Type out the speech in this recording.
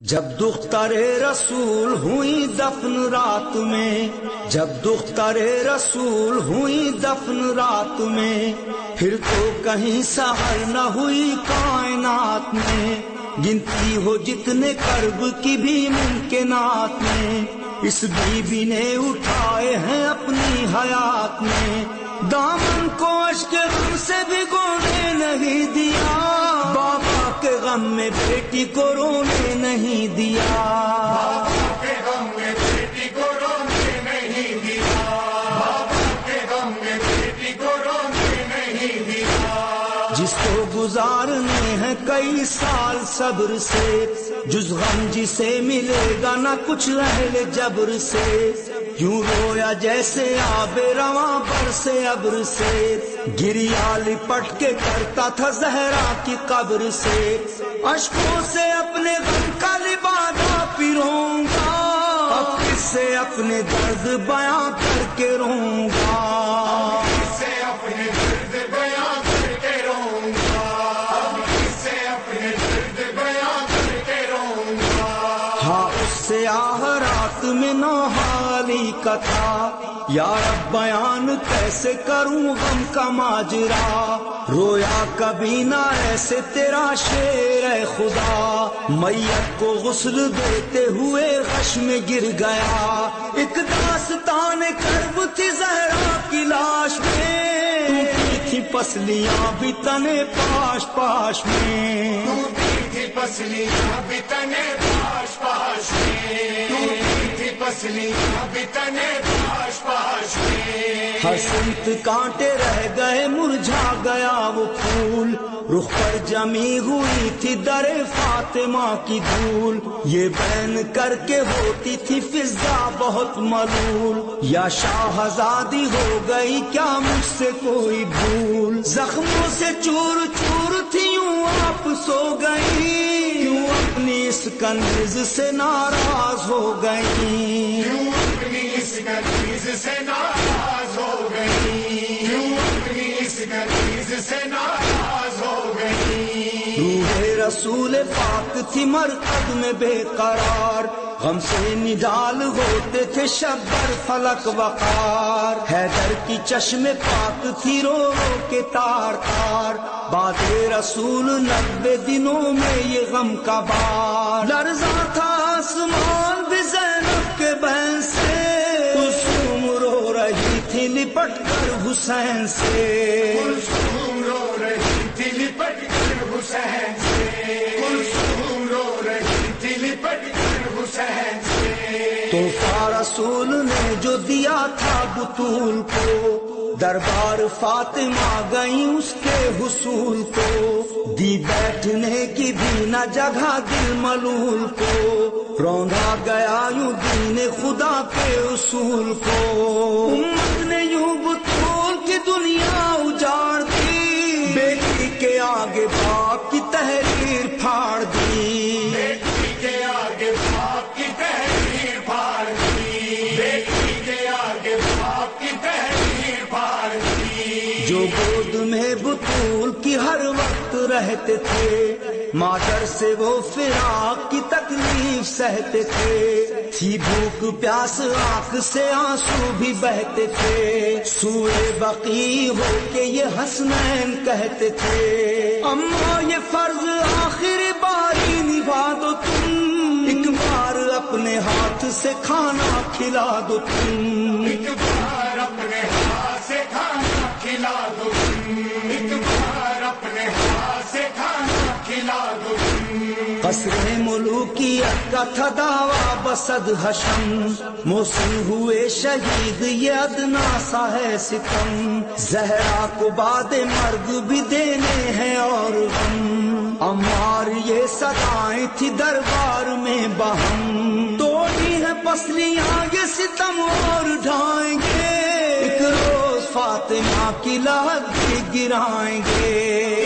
جب دختر رسول ہوئی دفن رات میں، جب دختر رسول ہوئی دفن رات میں، پھر تو کہیں سحر نہ ہوئی کائنات میں، گنتی ہو جتنے کرب کی بھی ممکنات میں، اس بی بی نے اٹھائے ہیں اپنی حیات میں، دامن کو اشک غم سے بھگونے نہیں دیا، بابا کے غم میں بیٹی کو رونے نہیں دیا، بابا کے غم میں بیٹی کو رونے نہیں دیا، بابا کے غم میں بیٹی کو رونے نہیں دیا، جس کو گزارنے ہیں کئی سال صبر سے، جز غم جسے ملے گا نہ کچھ اہل جبر سے، یوں رویا جیسے آب رواں برسے ابر سے، گریا لپٹ کے کرتا تھا زہرا کی قبر سے، اشکوں سے اپنے غم کا لبادہ پیروں گا، اب کس سے اپنے درد بیاں کر کے روں گا، کس سے اپنے درد بیاں کر کے روں گا، اب کس سے اپنے درد بیاں کر کے روں گا، ہاں اس سے آہ رات میں نوحالی کا تھا، یا رب بیان کیسے کروں غم کا ماجرا، رویا کبھی نہ ایسے تیرا شیر اے خدا، میت کو غسل دیتے ہوئے غش میں گر گیا، ایک داستان کرب تھی زہرا کی لاش میں، ٹوٹی تھی پسلیاں بھی تنے پاش پاش میں، ٹوٹی تھی پسلیاں بھی تنے پاش پاش میں، ٹوٹی تھی پسلیاں بھی تنے پاش پاش میں، ہر سمت کانٹے رہ گئے مرجھا گیا وہ پھول، رخ پر جمی ہوئی تھی در فاطمہ کی دھول، یہ بین کر کے ہوتی تھی فضا بہت ملول، یا شاہزادی ہو گئی کیا مجھ سے کوئی بھول، زخموں سے چور چور تھی یوں آپ سو گئی، کیوں اپنی اس کنیز سے ناراض ہو گئی، کیوں اپنی اس کنیز سے ناراض ہو گئی، کیوں اپنی اس کنیز سے ناراض ہو گئی، روح رسول پاک تھی مرقد میں بے قرار، غم سے نڈال ہوتے تھے شبر فلک وقار، حیدر کی چشم پاک تھی رو رو کے تار تار، بعد رسول 90 دنوں میں یہ غم کا بار، لرزا تھا آسمان بھی زینب کے بہن سے، کلثوم رو رہی تھی لپٹ کر حسین سے، کلثوم رو رہی تھی لپٹ کر حسین سے، کلثوم رو رہی تھی لپٹ کر حسین سے، تحفہ رسول نے جو دیا تھا بطول کو، دربار فاطمہ گئی اس کے حصول کو، دی بیٹھنے کی بھی نہ جگہ دل ملول کو، روندا گیا یوں دین خدا کے اصول کو، امت نے یوں بطول کی دنیا اجاڑ دی، بیٹی کے آگے باپ کی تحریر پھاڑ دی، بیٹی کے آگے باپ کی تحریر پھاڑ دی، بیٹی کے آگے باپ کی تحریر پھاڑ دی، جو گود میں بطول کی ہر وقت رہتے تھے، مادر سے وہ فراق کی تکلیف سہتے تھے، تھی بھوک پیاس آنکھ سے آنسو بھی بہتے تھے، سوئے بقی ہو کے یہ حسنین کہتے تھے، اما یہ فرض آخر باری نبھا دو تم، ایک بار اپنے ہاتھ سے کھانا کھلا دو تم، ایک بار اپنے ہاتھ سے کھانا کھلا دو تم، ایک بار اپنے ہاتھ سے کھانا کھلا دو تم، قصر ملوکیت کا تھا دعویٰ بسد حشم، موصل ہوئے شہید یہ ادنا سا ہے ستم، زہرا کو بعد مرگ بھی دینے ہیں اور غم، عمار یہ صدائیں تھی دربار میں بہم، توڑی ہے پسلیاں یہ ستم اور ڈھائیں گے، ایک روز فاطمہ کی لہت بھی گرائیں گے،